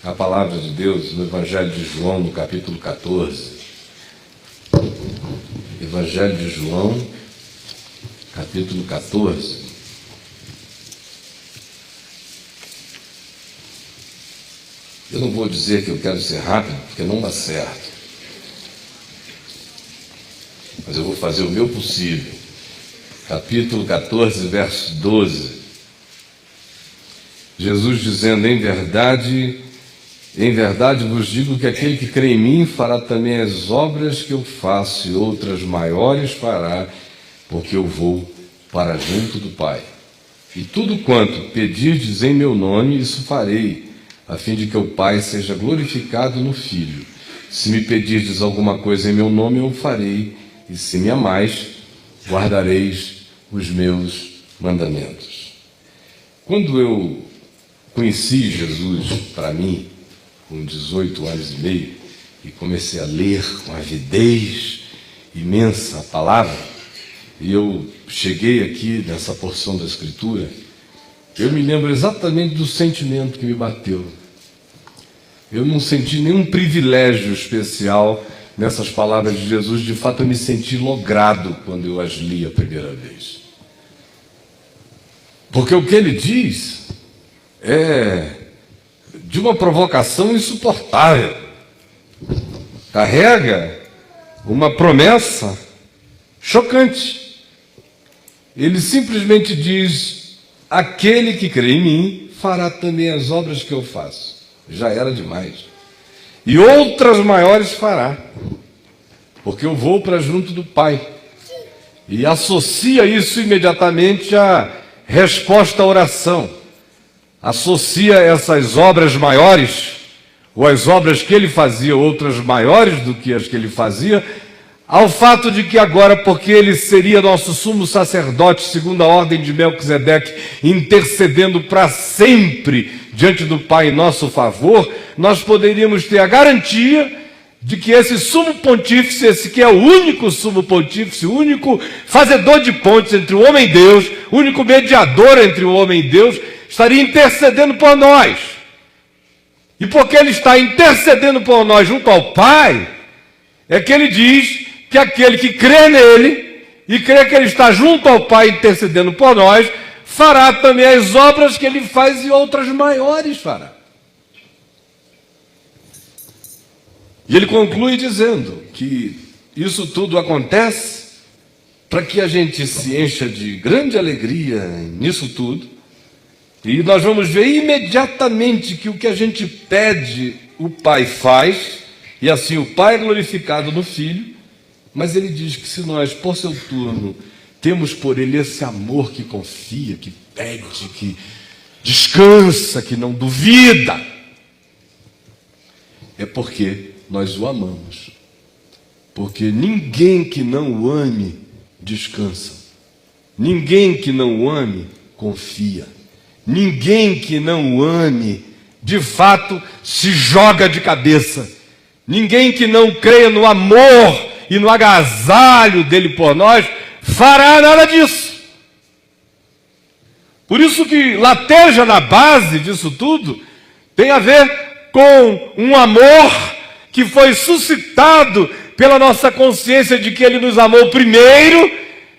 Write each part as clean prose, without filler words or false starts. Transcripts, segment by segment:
a palavra de Deus no Evangelho de João, no capítulo 14. Evangelho de João, capítulo 14. Eu não vou dizer que eu quero ser rápido, porque não dá certo. Mas eu vou fazer o meu possível. Capítulo 14, verso 12. Jesus dizendo: em verdade vos digo que aquele que crê em mim fará também as obras que eu faço, e outras maiores fará, porque eu vou para junto do Pai. E tudo quanto pedirdes em meu nome, isso farei, a fim de que o Pai seja glorificado no Filho. Se me pedirdes alguma coisa em meu nome, eu o farei, e se me amais, guardareis os meus mandamentos. Quando eu conheci Jesus para mim, com 18 anos e meio, e comecei a ler com avidez imensa a palavra, e eu cheguei aqui nessa porção da Escritura, eu me lembro exatamente do sentimento que me bateu. Eu não senti nenhum privilégio especial nessas palavras de Jesus. De fato, eu me senti logrado quando eu as li a primeira vez. Porque o que ele diz é de uma provocação insuportável. Carrega uma promessa chocante. Ele simplesmente diz: aquele que crê em mim fará também as obras que eu faço. Já era demais. E outras maiores fará, porque eu vou para junto do Pai. E associa isso imediatamente à resposta à oração. Associa essas obras maiores, ou as obras que ele fazia, outras maiores do que as que ele fazia, ao fato de que agora, porque ele seria nosso sumo sacerdote, segundo a ordem de Melquisedeque, intercedendo para sempre diante do Pai em nosso favor, nós poderíamos ter a garantia de que esse sumo pontífice, esse que é o único sumo pontífice, o único fazedor de pontes entre o homem e Deus, o único mediador entre o homem e Deus, estaria intercedendo por nós. E porque ele está intercedendo por nós junto ao Pai, é que ele diz que aquele que crê nele e crê que ele está junto ao Pai intercedendo por nós, fará também as obras que ele faz e outras maiores fará. E ele conclui dizendo que isso tudo acontece para que a gente se encha de grande alegria nisso tudo. E nós vamos ver imediatamente que o que a gente pede, o Pai faz, e assim o Pai é glorificado no Filho. Mas ele diz que se nós, por seu turno, temos por ele esse amor que confia, que pede, que descansa, que não duvida, é porque nós o amamos. Porque ninguém que não o ame descansa. Ninguém que não o ame confia. Ninguém que não o ame, de fato, se joga de cabeça. Ninguém que não creia no amor e no agasalho dele por nós, fará nada disso. Por isso que lateja na base disso tudo, tem a ver com um amor que foi suscitado pela nossa consciência de que ele nos amou primeiro,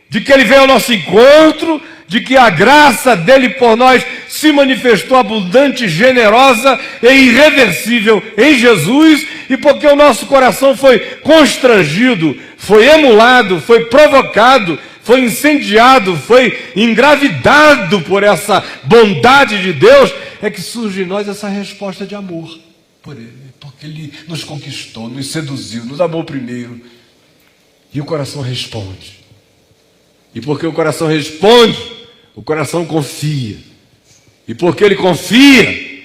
de que ele veio ao nosso encontro, de que a graça dele por nós se manifestou abundante, generosa e irreversível em Jesus, e porque o nosso coração foi constrangido, foi emulado, foi provocado, foi incendiado, foi engravidado por essa bondade de Deus, é que surge em nós essa resposta de amor por ele, porque ele nos conquistou, nos seduziu, nos amou primeiro, e o coração responde. E porque o coração responde, o coração confia. E porque ele confia,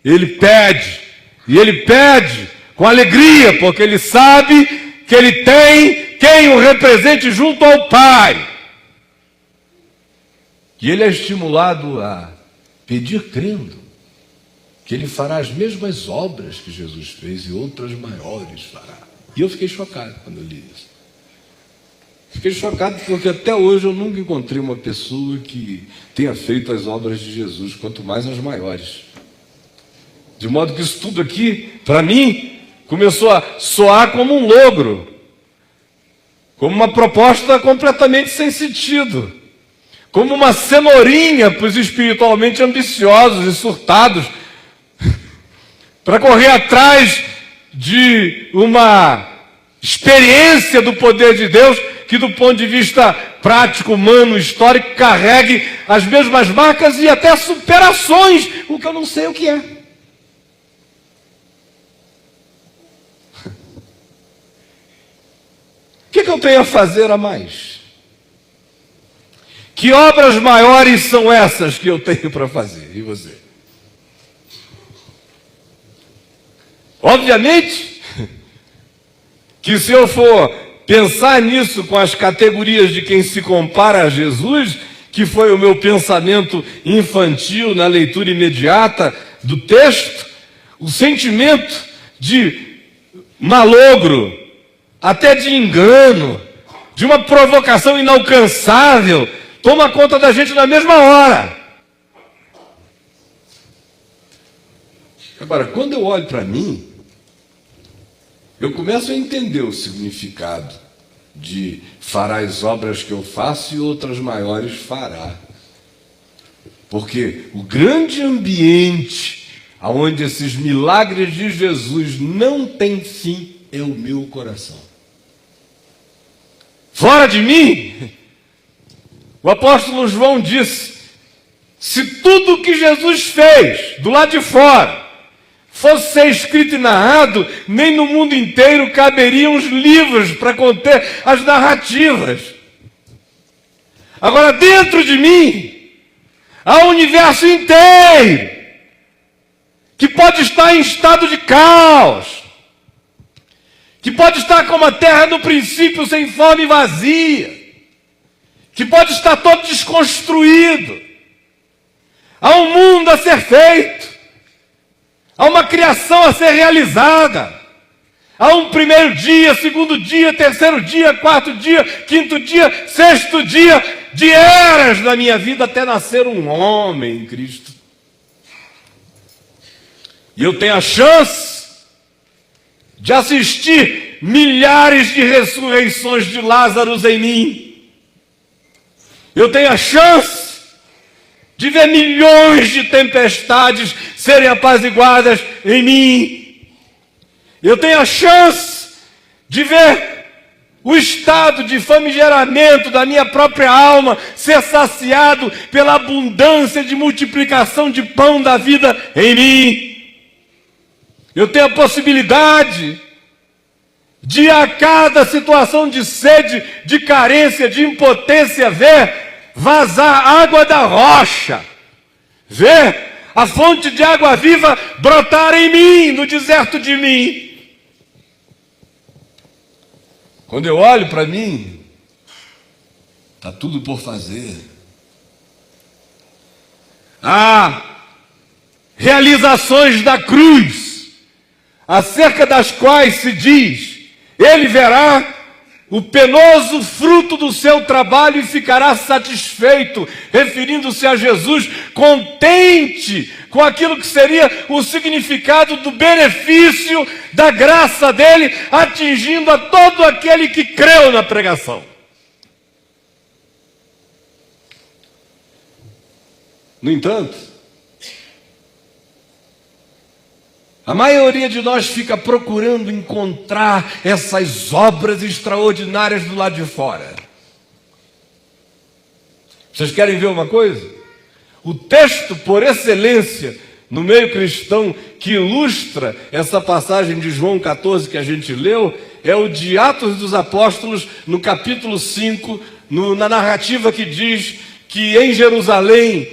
ele pede. E ele pede com alegria, porque ele sabe que ele tem quem o represente junto ao Pai. E ele é estimulado a pedir crendo que ele fará as mesmas obras que Jesus fez e outras maiores fará. E eu fiquei chocado quando eu li isso. Fiquei chocado porque até hoje eu nunca encontrei uma pessoa que tenha feito as obras de Jesus, quanto mais as maiores. De modo que isso tudo aqui, para mim, começou a soar como um logro, como uma proposta completamente sem sentido, como uma cenourinha para os espiritualmente ambiciosos e surtados, para correr atrás de uma experiência do poder de Deus que, do ponto de vista prático, humano, histórico, carregue as mesmas marcas e até superações, o que eu não sei o que é. O que eu tenho a fazer a mais? Que obras maiores são essas que eu tenho para fazer? E você? Obviamente que se eu for pensar nisso com as categorias de quem se compara a Jesus, que foi o meu pensamento infantil na leitura imediata do texto, o sentimento de malogro, até de engano, de uma provocação inalcançável, toma conta da gente na mesma hora. Agora, quando eu olho para mim, eu começo a entender o significado de fará as obras que eu faço e outras maiores fará. Porque o grande ambiente onde esses milagres de Jesus não têm fim é o meu coração. Fora de mim, o apóstolo João disse, se tudo o que Jesus fez do lado de fora fosse ser escrito e narrado, nem no mundo inteiro caberiam os livros para conter as narrativas. Agora, dentro de mim, há um universo inteiro que pode estar em estado de caos, que pode estar como a terra no princípio, sem forma e vazia, que pode estar todo desconstruído. Há um mundo a ser feito, há uma criação a ser realizada, há um primeiro dia, segundo dia, terceiro dia, quarto dia, quinto dia, sexto dia, de eras na minha vida até nascer um homem em Cristo. E eu tenho a chance de assistir milhares de ressurreições de Lázaros em mim. Eu tenho a chance de ver milhões de tempestades serem apaziguadas em mim. Eu tenho a chance de ver o estado de famigeramento da minha própria alma ser saciado pela abundância de multiplicação de pão da vida em mim. Eu tenho a possibilidade de, a cada situação de sede, de carência, de impotência, ver vazar água da rocha, ver a fonte de água viva brotar em mim, no deserto de mim. Quando eu olho para mim, está tudo por fazer. Há realizações da cruz, acerca das quais se diz, ele verá o penoso fruto do seu trabalho e ficará satisfeito, referindo-se a Jesus, contente com aquilo que seria o significado do benefício da graça dele, atingindo a todo aquele que creu na pregação. No entanto, a maioria de nós fica procurando encontrar essas obras extraordinárias do lado de fora. Vocês querem ver uma coisa? O texto por excelência no meio cristão que ilustra essa passagem de João 14 que a gente leu é o de Atos dos Apóstolos, no capítulo 5, na narrativa que diz que em Jerusalém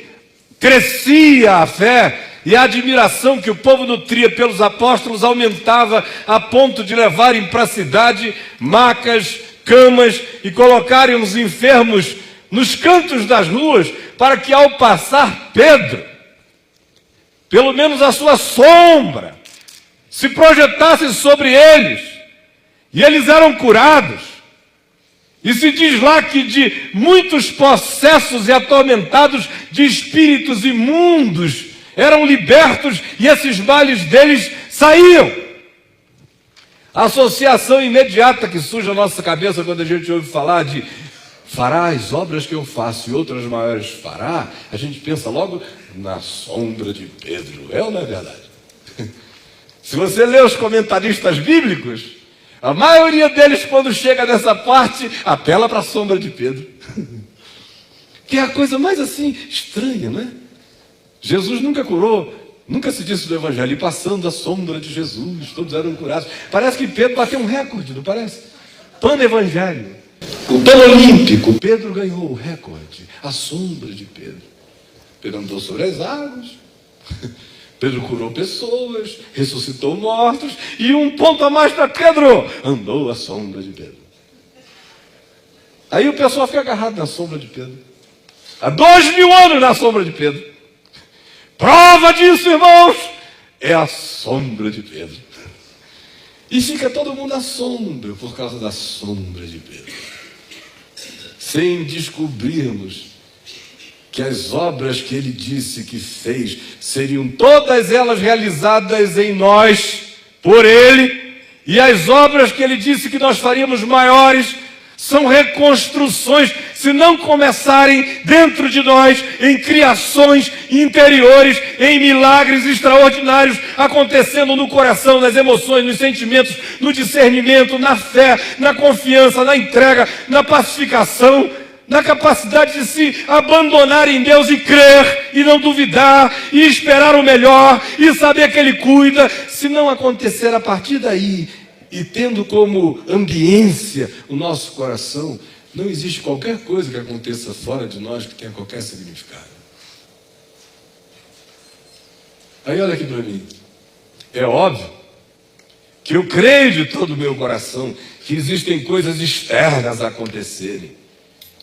crescia a fé e a admiração que o povo nutria pelos apóstolos aumentava a ponto de levarem para a cidade macas, camas e colocarem os enfermos nos cantos das ruas para que, ao passar Pedro, pelo menos a sua sombra se projetasse sobre eles, e eles eram curados. E se diz lá que de muitos possessos e atormentados de espíritos imundos eram libertos e esses males deles saíam. A associação imediata que surge na nossa cabeça quando a gente ouve falar de fará as obras que eu faço e outras maiores fará, a gente pensa logo na sombra de Pedro. É ou não é verdade? Se você lê os comentaristas bíblicos, a maioria deles, quando chega nessa parte, apela para a sombra de Pedro. Que é a coisa mais assim estranha, não é? Jesus nunca curou, nunca se disse do Evangelho, e passando a sombra de Jesus, todos eram curados. Parece que Pedro bateu um recorde, não parece? Pan-evangelho. O pan-olímpico. Pedro ganhou o recorde, a sombra de Pedro. Pedro andou sobre as águas, Pedro curou pessoas, ressuscitou mortos, e um ponto a mais para Pedro, andou à sombra de Pedro. Aí o pessoal fica agarrado na sombra de Pedro. Há 2000 anos na sombra de Pedro. Prova disso, irmãos, é a sombra de Pedro. E fica todo mundo à sombra por causa da sombra de Pedro. Sem descobrirmos que as obras que ele disse que fez seriam todas elas realizadas em nós, por ele, e as obras que ele disse que nós faríamos maiores são reconstruções, se não começarem dentro de nós, em criações interiores, em milagres extraordinários acontecendo no coração, nas emoções, nos sentimentos, no discernimento, na fé, na confiança, na entrega, na pacificação, na capacidade de se abandonar em Deus e crer, e não duvidar, e esperar o melhor, e saber que Ele cuida. Se não acontecer a partir daí, e tendo como ambiência o nosso coração, não existe qualquer coisa que aconteça fora de nós que tenha qualquer significado. Aí olha aqui para mim. É óbvio que eu creio de todo o meu coração que existem coisas externas a acontecerem,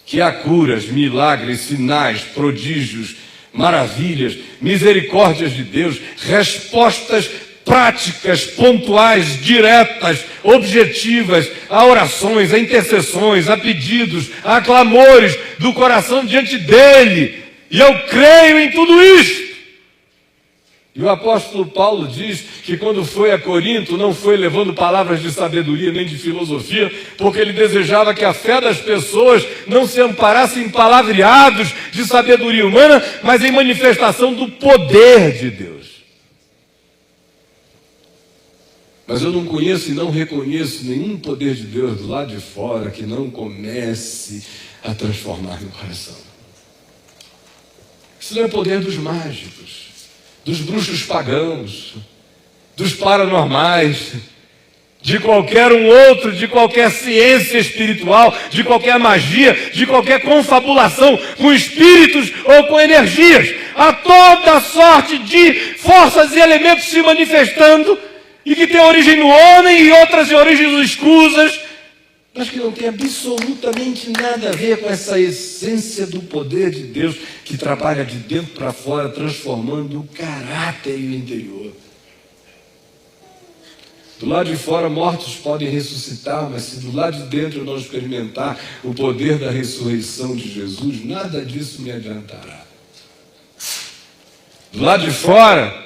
que há curas, milagres, sinais, prodígios, maravilhas, misericórdias de Deus, respostas práticas, pontuais, diretas, objetivas, a orações, a intercessões, a pedidos, a clamores do coração diante dele. E eu creio em tudo isso. E o apóstolo Paulo diz que quando foi a Corinto, não foi levando palavras de sabedoria nem de filosofia, porque ele desejava que a fé das pessoas não se amparasse em palavreados de sabedoria humana, mas em manifestação do poder de Deus. Mas eu não conheço e não reconheço nenhum poder de Deus do lado de fora que não comece a transformar meu coração. Isso não é poder dos mágicos, dos bruxos pagãos, dos paranormais, de qualquer um outro, de qualquer ciência espiritual, de qualquer magia, de qualquer confabulação com espíritos ou com energias. Há toda sorte de forças e elementos se manifestando, e que tem origem no homem e outras em origens escusas, mas que não tem absolutamente nada a ver com essa essência do poder de Deus que trabalha de dentro para fora, transformando o caráter e o interior. Do lado de fora, mortos podem ressuscitar, mas se do lado de dentro eu não experimentar o poder da ressurreição de Jesus, nada disso me adiantará. Do lado de fora,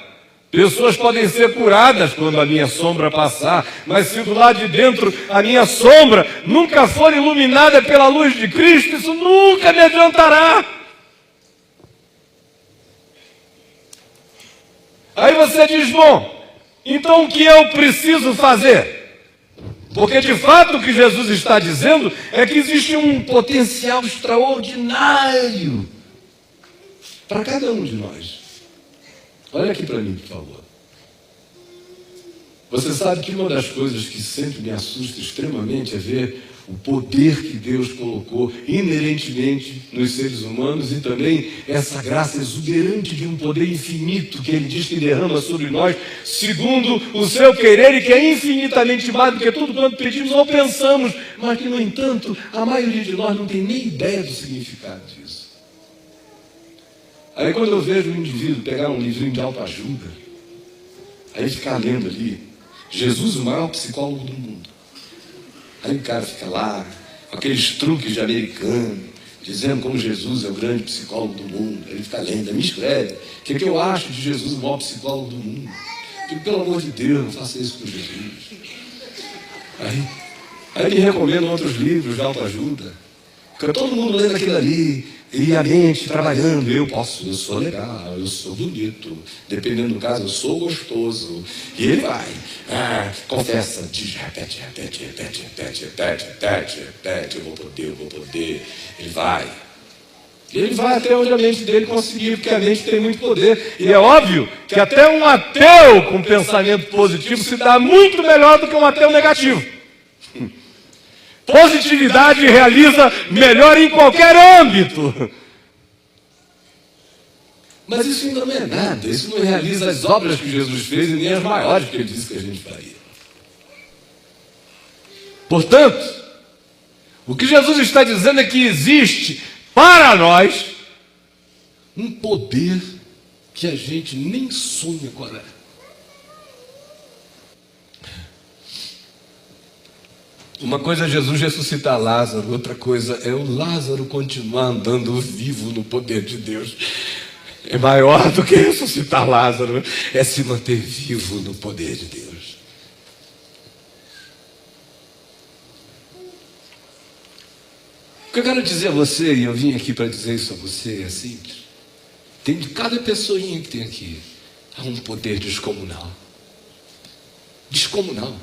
pessoas podem ser curadas quando a minha sombra passar, mas se do lado de dentro a minha sombra nunca for iluminada pela luz de Cristo, isso nunca me adiantará. Aí você diz, bom, então o que eu preciso fazer? Porque de fato o que Jesus está dizendo é que existe um potencial extraordinário para cada um de nós. Olha aqui para mim, por favor. Você sabe que uma das coisas que sempre me assusta extremamente é ver o poder que Deus colocou inerentemente nos seres humanos e também essa graça exuberante de um poder infinito que Ele diz que derrama sobre nós, segundo o seu querer, e que é infinitamente mais do que tudo quanto pedimos ou pensamos, mas que, no entanto, a maioria de nós não tem nem ideia do significado disso. Aí quando eu vejo um indivíduo pegar um livrinho de autoajuda, aí ficar lendo ali, Jesus, o maior psicólogo do mundo. Aí o cara fica lá, com aqueles truques de americano, dizendo como Jesus é o grande psicólogo do mundo. Ele fica lendo, me escreve. O que eu acho de Jesus, o maior psicólogo do mundo? Eu digo, pelo amor de Deus, não faça isso com Jesus. Aí ele recomenda outros livros de autoajuda. Fica todo mundo lendo aquilo ali, e a mente trabalhando. Eu sou legal, eu sou bonito. Dependendo do caso, eu sou gostoso. E ele vai, confessa, diz, repete. Eu vou poder. Ele vai. E ele vai até onde a mente dele conseguir, porque a mente tem muito poder. E é óbvio que até um ateu com pensamento positivo se dá muito melhor do que um ateu negativo. Positividade realiza melhor em qualquer âmbito. Mas isso ainda não é nada. Isso não realiza as obras que Jesus fez e nem as maiores que ele disse que a gente faria. Portanto, o que Jesus está dizendo é que existe para nós um poder que a gente nem sonha qual é. Uma coisa é Jesus ressuscitar Lázaro, outra coisa é o Lázaro continuar andando vivo no poder de Deus. É maior do que ressuscitar Lázaro, é se manter vivo no poder de Deus. O que eu quero dizer a você, e eu vim aqui para dizer isso a você, é simples. Tem de cada pessoinha que tem aqui, há um poder descomunal. Descomunal.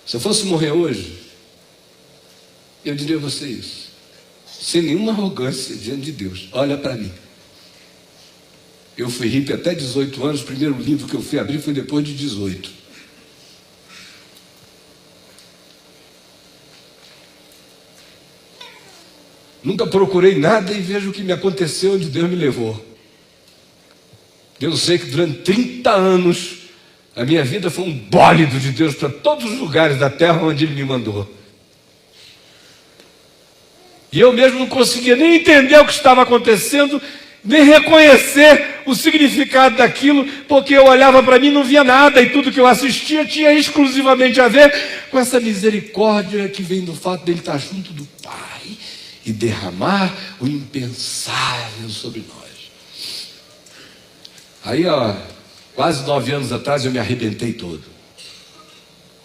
Se eu fosse morrer hoje, eu diria a você isso, sem nenhuma arrogância diante de Deus. Olha para mim. Eu fui hippie até 18 anos, o primeiro livro que eu fui abrir foi depois de 18. Nunca procurei nada e vejo o que me aconteceu onde Deus me levou. Eu sei que durante 30 anos a minha vida foi um bólido de Deus para todos os lugares da terra onde Ele me mandou. E eu mesmo não conseguia nem entender o que estava acontecendo, nem reconhecer o significado daquilo, porque eu olhava para mim e não via nada, e tudo que eu assistia tinha exclusivamente a ver com essa misericórdia que vem do fato dele estar junto do Pai e derramar o impensável sobre nós. Aí, quase 9 anos atrás, eu me arrebentei todo.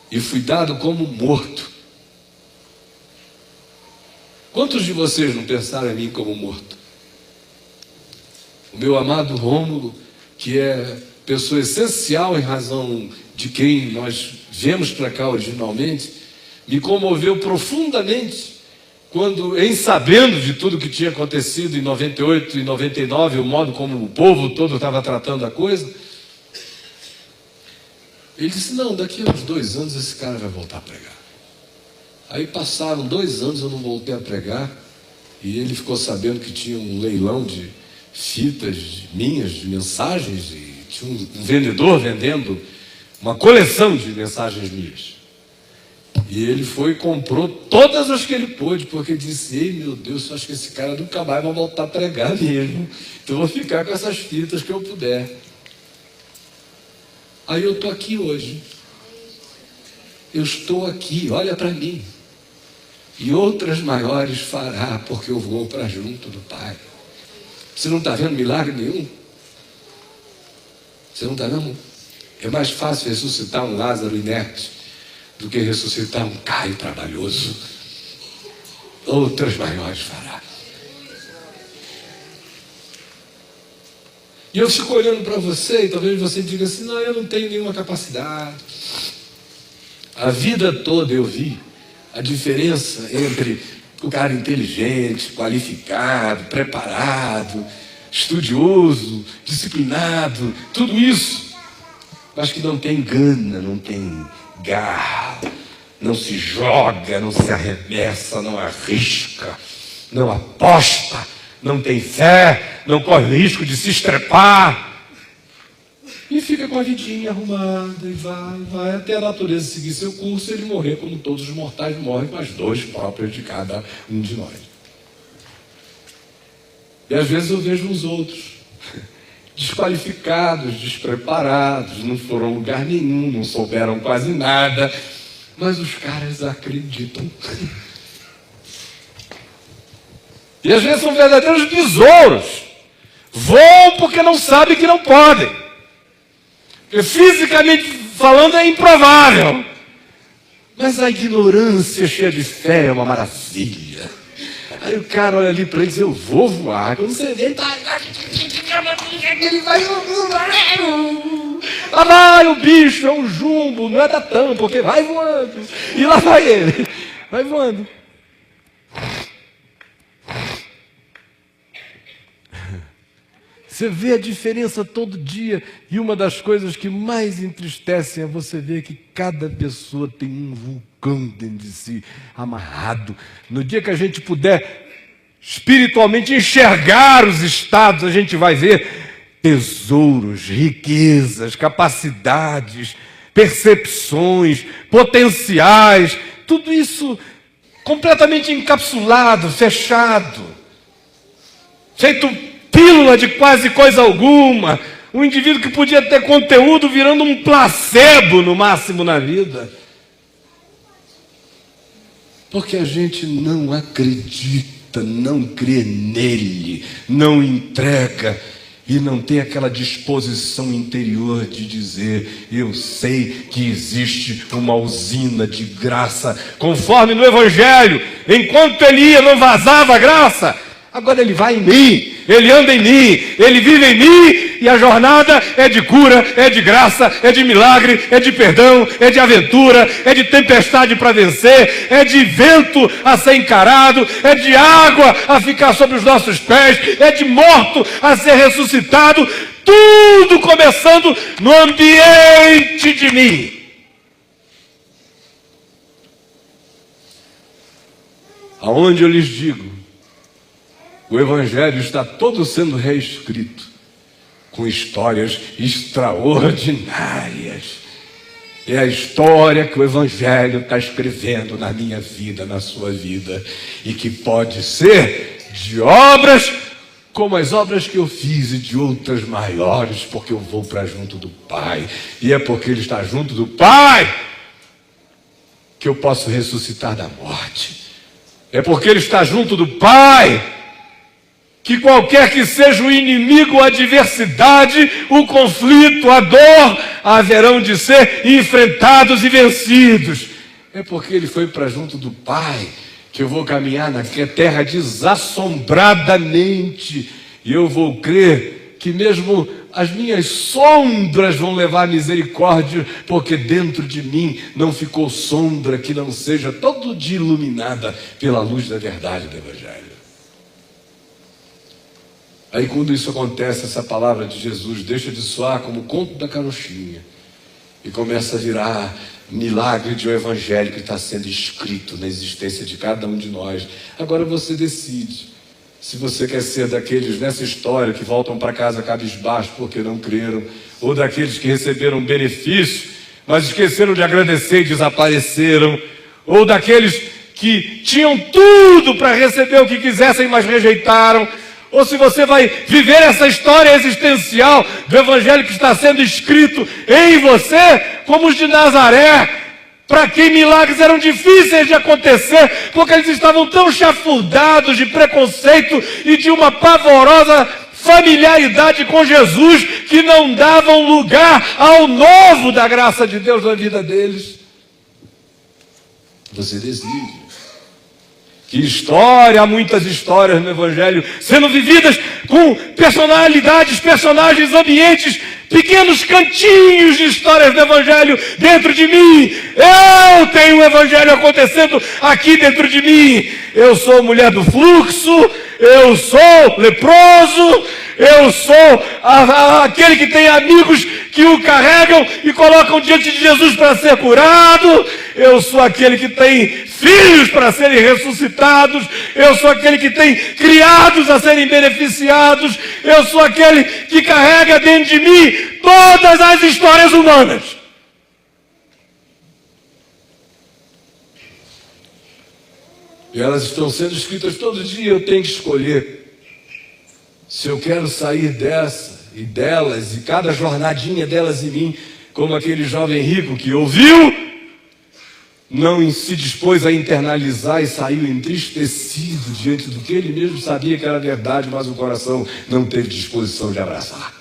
E fui dado como morto. Quantos de vocês não pensaram em mim como morto? O meu amado Rômulo, que é pessoa essencial em razão de quem nós viemos para cá originalmente, me comoveu profundamente quando, em sabendo de tudo que tinha acontecido em 98 e 99, o modo como o povo todo estava tratando a coisa, ele disse, não, daqui a uns 2 anos esse cara vai voltar a pregar. Aí passaram 2 anos, eu não voltei a pregar, e ele ficou sabendo que tinha um leilão de fitas minhas, de mensagens, e tinha um vendedor vendendo uma coleção de mensagens minhas. E ele foi e comprou todas as que ele pôde, porque disse, ei meu Deus, eu acho que esse cara nunca mais vai voltar a pregar mesmo. Então eu vou ficar com essas fitas que eu puder. Aí eu estou aqui hoje. Eu estou aqui, olha para mim. E outras maiores fará, porque eu vou para junto do Pai. Você não está vendo milagre nenhum? Você não está vendo? É mais fácil ressuscitar um Lázaro inerte do que ressuscitar um Caio trabalhoso. Outras maiores fará. E eu fico olhando para você, e talvez você diga assim, não, eu não tenho nenhuma capacidade. A vida toda eu vi a diferença entre o cara inteligente, qualificado, preparado, estudioso, disciplinado, tudo isso, mas que não tem gana, não tem garra, não se joga, não se arremessa, não arrisca, não aposta, não tem fé, não corre o risco de se estrepar. E fica com a vidinha arrumada e vai até a natureza seguir seu curso e ele morrer como todos os mortais morrem, com as dores próprias de cada um de nós. E às vezes eu vejo os outros desqualificados, despreparados, não foram a lugar nenhum, não souberam quase nada, mas os caras acreditam. E às vezes são verdadeiros besouros. Voam porque não sabem que não podem. Porque fisicamente falando é improvável. Mas a ignorância cheia de fé é uma maravilha. Aí o cara olha ali para ele e diz, eu vou voar. Quando você vê, ele vai... Lá vai o bicho, é um jumbo, não é da tampa, porque vai voando. E lá vai ele, vai voando. Você vê a diferença todo dia, e uma das coisas que mais entristecem é você ver que cada pessoa tem um vulcão dentro de si, amarrado. No dia que a gente puder espiritualmente enxergar os estados, a gente vai ver tesouros, riquezas, capacidades, percepções, potenciais, tudo isso completamente encapsulado, fechado, feito pílula de quase coisa alguma, um indivíduo que podia ter conteúdo virando um placebo no máximo na vida. Porque a gente não acredita, não crê nele, não entrega e não tem aquela disposição interior de dizer, eu sei que existe uma usina de graça, conforme no Evangelho, enquanto ele ia não vazava a graça, agora ele vai em mim, ele anda em mim, ele vive em mim, e a jornada é de cura, é de graça, é de milagre, é de perdão, é de aventura, é de tempestade para vencer, é de vento a ser encarado, é de água a ficar sobre os nossos pés, é de morto a ser ressuscitado, tudo começando no ambiente de mim. Aonde eu lhes digo, o Evangelho está todo sendo reescrito, com histórias extraordinárias. É a história que o Evangelho está escrevendo na minha vida, na sua vida, e que pode ser de obras como as obras que eu fiz e de outras maiores, porque eu vou para junto do Pai, e é porque Ele está junto do Pai que eu posso ressuscitar da morte. É porque Ele está junto do Pai que qualquer que seja o inimigo, a adversidade, o conflito, a dor, haverão de ser enfrentados e vencidos. É porque ele foi para junto do Pai que eu vou caminhar na terra desassombradamente, e eu vou crer que mesmo as minhas sombras vão levar misericórdia, porque dentro de mim não ficou sombra que não seja todo dia iluminada pela luz da verdade do Evangelho. Aí quando isso acontece, essa palavra de Jesus deixa de soar como conto da carochinha e começa a virar milagre de um evangelho que está sendo escrito na existência de cada um de nós. Agora você decide se você quer ser daqueles nessa história que voltam para casa cabisbaixo porque não creram, ou daqueles que receberam benefício, mas esqueceram de agradecer e desapareceram, ou daqueles que tinham tudo para receber o que quisessem, mas rejeitaram. Ou se você vai viver essa história existencial do Evangelho que está sendo escrito em você, como os de Nazaré, para quem milagres eram difíceis de acontecer, porque eles estavam tão chafurdados de preconceito e de uma pavorosa familiaridade com Jesus, que não davam lugar ao novo da graça de Deus na vida deles. Você decide. Que história, há muitas histórias no Evangelho sendo vividas com personalidades, personagens, ambientes, pequenos cantinhos de histórias do Evangelho dentro de mim. Eu tenho o Evangelho acontecendo aqui dentro de mim. Eu sou mulher do fluxo, eu sou leproso, eu sou aquele que tem amigos que o carregam e colocam diante de Jesus para ser curado. Eu sou aquele que tem filhos para serem ressuscitados. Eu sou aquele que tem criados a serem beneficiados. Eu sou aquele que carrega dentro de mim todas as histórias humanas. E elas estão sendo escritas todo dia. Eu tenho que escolher se eu quero sair dessa e delas, e cada jornadinha delas em mim, como aquele jovem rico que ouviu não se dispôs a internalizar e saiu entristecido diante do que ele mesmo sabia que era verdade, mas o coração não teve disposição de abraçar.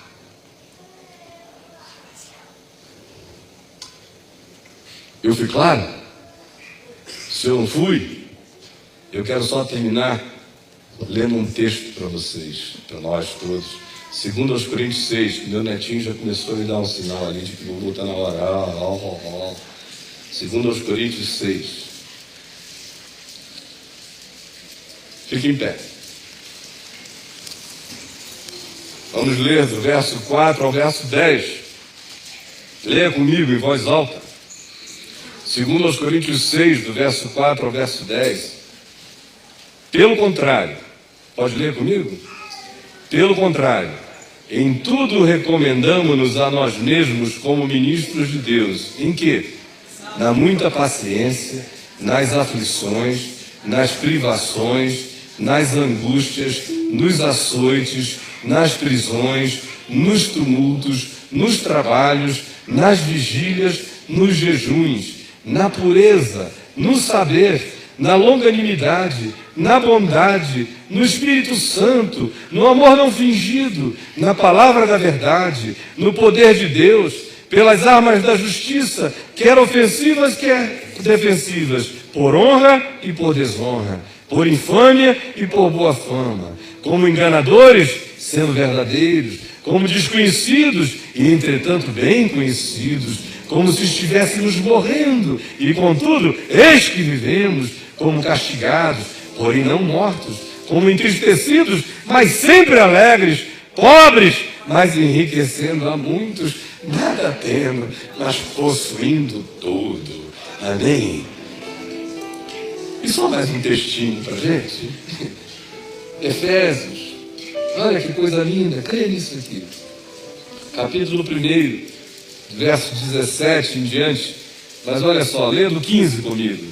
Eu fui claro? Se eu não fui, eu quero só terminar lendo um texto para vocês, para nós todos. 2 Coríntios 6, que meu netinho já começou a me dar um sinal ali de que vou botar na hora. 2 Coríntios 6. Fique em pé. Vamos ler do verso 4 ao verso 10. Leia comigo em voz alta. 2 Coríntios 6, do verso 4 ao verso 10. Pelo contrário, pode ler comigo? Pelo contrário, em tudo recomendamo-nos a nós mesmos como ministros de Deus. Em quê? Na muita paciência, nas aflições, nas privações, nas angústias, nos açoites, nas prisões, nos tumultos, nos trabalhos, nas vigílias, nos jejuns, na pureza, no saber, na longanimidade, na bondade, no Espírito Santo, no amor não fingido, na palavra da verdade, no poder de Deus, pelas armas da justiça, quer ofensivas, quer defensivas, por honra e por desonra, por infâmia e por boa fama, como enganadores, sendo verdadeiros, como desconhecidos e entretanto bem conhecidos, como se estivéssemos morrendo, e contudo, eis que vivemos, como castigados, porém não mortos, como entristecidos, mas sempre alegres, pobres, mas enriquecendo a muitos, nada tendo, mas possuindo tudo. Amém? E só mais um textinho para a gente. Efésios, olha que coisa linda, creia nisso aqui. Capítulo 1, verso 17 em diante, mas olha só, lê do 15 comigo.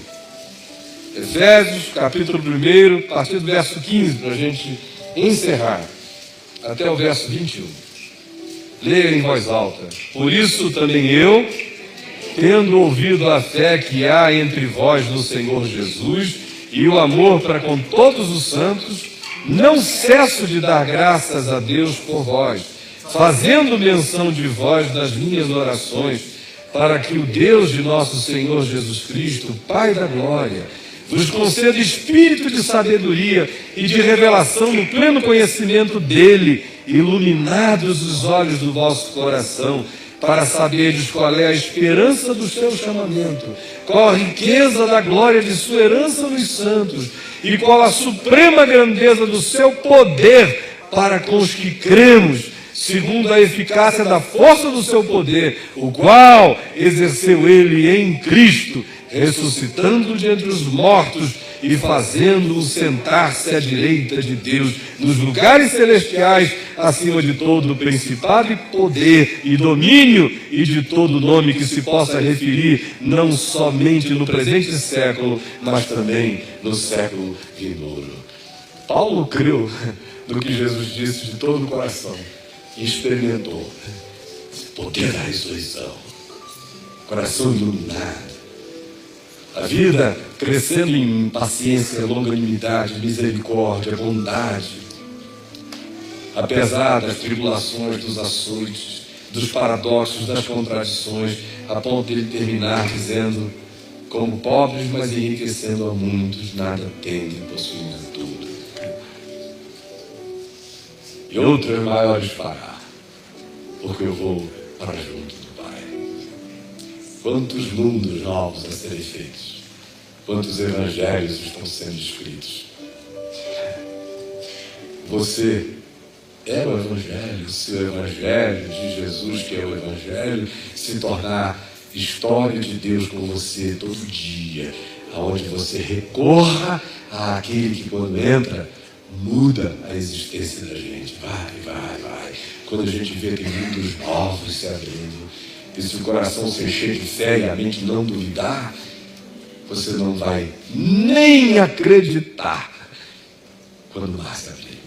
Efésios, capítulo 1, a partir do verso 15, para a gente encerrar, até o verso 21. Leia em voz alta. Por isso também eu, tendo ouvido a fé que há entre vós no Senhor Jesus, e o amor para com todos os santos, não cesso de dar graças a Deus por vós, fazendo menção de vós nas minhas orações, para que o Deus de nosso Senhor Jesus Cristo, Pai da glória, vos conceda espírito de sabedoria e de revelação no pleno conhecimento dele, iluminados os olhos do vosso coração, para saberdes qual é a esperança do seu chamamento, qual a riqueza da glória de sua herança nos santos, e qual a suprema grandeza do seu poder para com os que cremos, segundo a eficácia da força do seu poder, o qual exerceu ele em Cristo, ressuscitando de entre os mortos e fazendo-o sentar-se à direita de Deus nos lugares celestiais, acima de todo principado e poder e domínio e de todo nome que se possa referir, não somente no presente século, mas também no século vindouro. Paulo creu no que Jesus disse de todo o coração e experimentou poder da ressurreição, coração iluminado, a vida crescendo em paciência, longanimidade, misericórdia, bondade, apesar das tribulações, dos açoites, dos paradoxos, das contradições, a ponto de ele terminar dizendo: como pobres, mas enriquecendo a muitos, nada tendo, possuindo tudo. E outras maiores fará, porque eu vou para junto do Pai. Quantos mundos novos a serem feitos, quantos evangelhos estão sendo escritos. Você é o evangelho, se o evangelho de Jesus, que é o evangelho, se tornar história de Deus com você todo dia, aonde você recorra àquele que quando entra, muda a existência da gente. Vai. Quando a gente vê que mundos novos se abrindo, e se o coração se encher de fé e a mente não duvidar, você não vai nem acreditar quando o mar se abrir.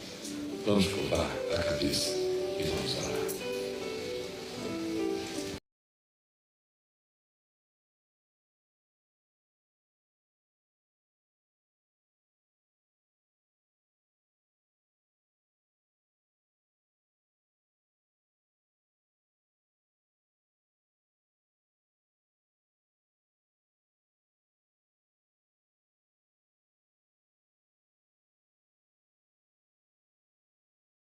Vamos curvar a cabeça e vamos orar.